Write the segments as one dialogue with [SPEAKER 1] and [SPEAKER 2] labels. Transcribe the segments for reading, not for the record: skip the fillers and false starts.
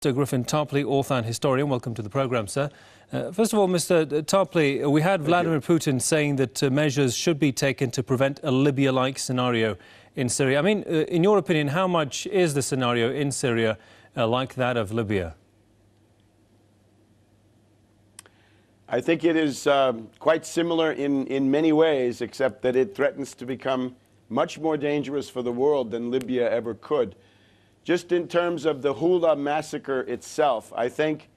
[SPEAKER 1] Webster Griffin Tarpley, author and historian. Welcome to the programme, sir. First of all, Mr. Tarpley, we had Vladimir Putin saying that measures should be taken to prevent a Libya-like scenario in Syria. I mean, in your opinion, how much is the scenario in Syria like that of Libya?
[SPEAKER 2] I think it is quite similar in many ways, except that it threatens to become much more dangerous for the world than Libya ever could. Just in terms of the Al-Houla massacre itself, I think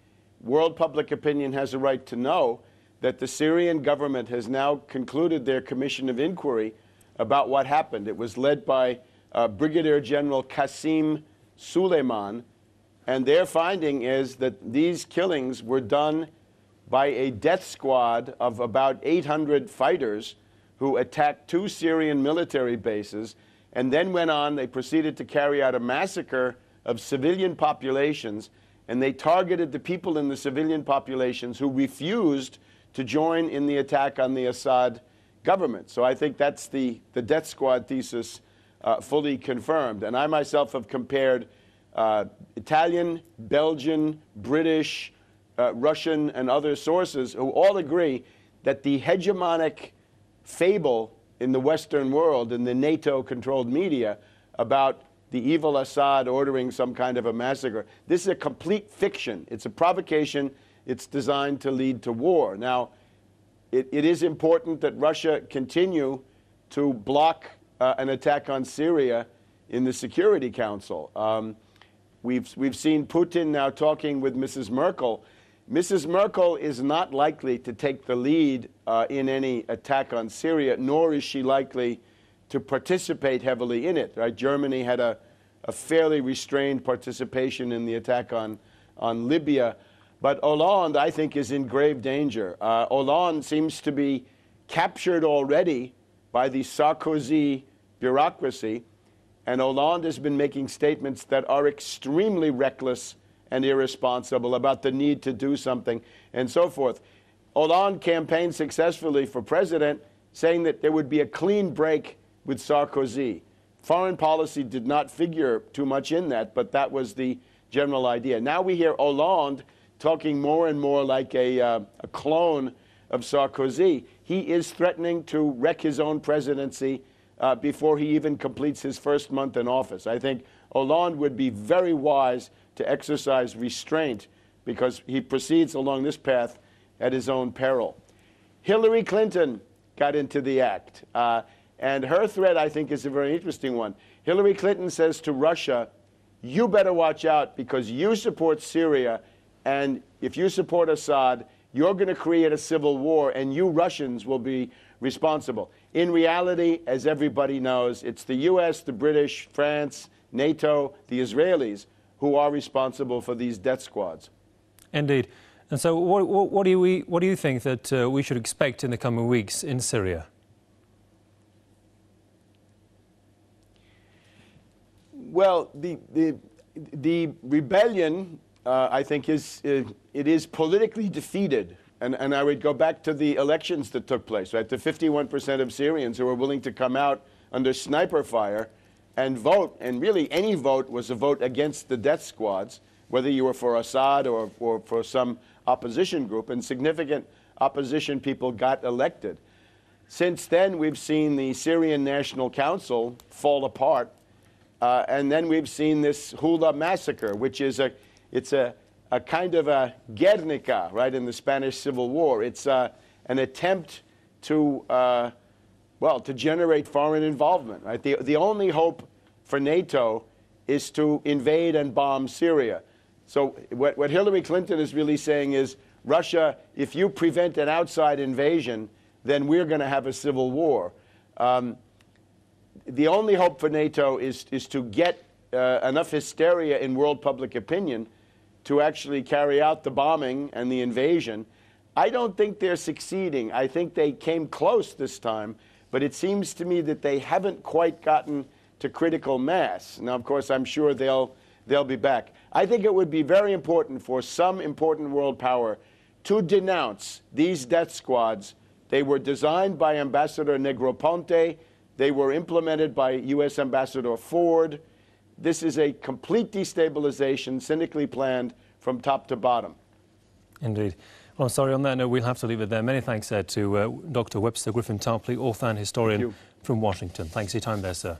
[SPEAKER 2] world public opinion has a right to know that the Syrian government has now concluded their commission of inquiry about what happened. It was led by Brigadier General Qasem Soleimani, and their finding is that these killings were done by a death squad of about 800 fighters who attacked 2 Syrian military bases and then went on. They proceeded to carry out a massacre of civilian populations, and they targeted the people in the civilian populations who refused to join in the attack on the Assad government. So I think that's the death squad thesis fully confirmed. And I myself have compared Italian, Belgian, British, Russian, and other sources who all agree that the hegemonic fable in the Western world, in the NATO-controlled media, about the evil Assad ordering some kind of a massacre. This is a complete fiction. It's a provocation. It's designed to lead to war. Now, it is important that Russia continue to block an attack on Syria in the Security Council. We've seen Putin now talking with Mrs. Merkel. Mrs. Merkel is not likely to take the lead in any attack on Syria, nor is she likely to participate heavily in it. Right? Germany had a fairly restrained participation in the attack on Libya. But Hollande, I think, is in grave danger. Hollande seems to be captured already by the Sarkozy bureaucracy, and Hollande has been making statements that are extremely reckless and irresponsible about the need to do something and so forth. Hollande campaigned successfully for president, saying that there would be a clean break with Sarkozy. Foreign policy did not figure too much in that, but that was the general idea. Now we hear Hollande talking more and more like a clone of Sarkozy. He is threatening to wreck his own presidency before he even completes his first month in office. I think Hollande would be very wise to exercise restraint because he proceeds along this path at his own peril. Hillary Clinton got into the act, and her threat, I think, is a very interesting one. Hillary Clinton says to Russia, you better watch out because you support Syria, and if you support Assad, you're going to create a civil war, and you Russians will be responsible. In reality, as everybody knows, it's the US, the British, France, NATO, the Israelis who are responsible for these death squads.
[SPEAKER 1] Indeed. And so what do you think that we should expect in the coming weeks in Syria?
[SPEAKER 2] Well, the rebellion, I think, it is politically defeated. And I would go back to the elections that took place, right? The 51% of Syrians who were willing to come out under sniper fire and vote, and really any vote was a vote against the death squads, whether you were for Assad or for some opposition group, and significant opposition people got elected. Since then, we've seen the Syrian National Council fall apart, and then we've seen this Al-Houla massacre, which is a kind of a Guernica, right, in the Spanish Civil War. It's an attempt to to generate foreign involvement. Right? The only hope for NATO is to invade and bomb Syria. So what Hillary Clinton is really saying is, Russia, if you prevent an outside invasion, then we're going to have a civil war. The only hope for NATO is to get enough hysteria in world public opinion to actually carry out the bombing and the invasion. I don't think they're succeeding. I think they came close this time, but it seems to me that they haven't quite gotten to critical mass. Now, of course, I'm sure they'll be back. I think it would be very important for some important world power to denounce these death squads. They were designed by Ambassador Negroponte. They were implemented by U.S. Ambassador Ford. This is a complete destabilization, cynically planned from top to bottom.
[SPEAKER 1] Indeed. Well, I'm sorry, on that note, we'll have to leave it there. Many thanks to Dr. Webster Griffin Tarpley, author and historian from Washington. Thanks for your time there, sir.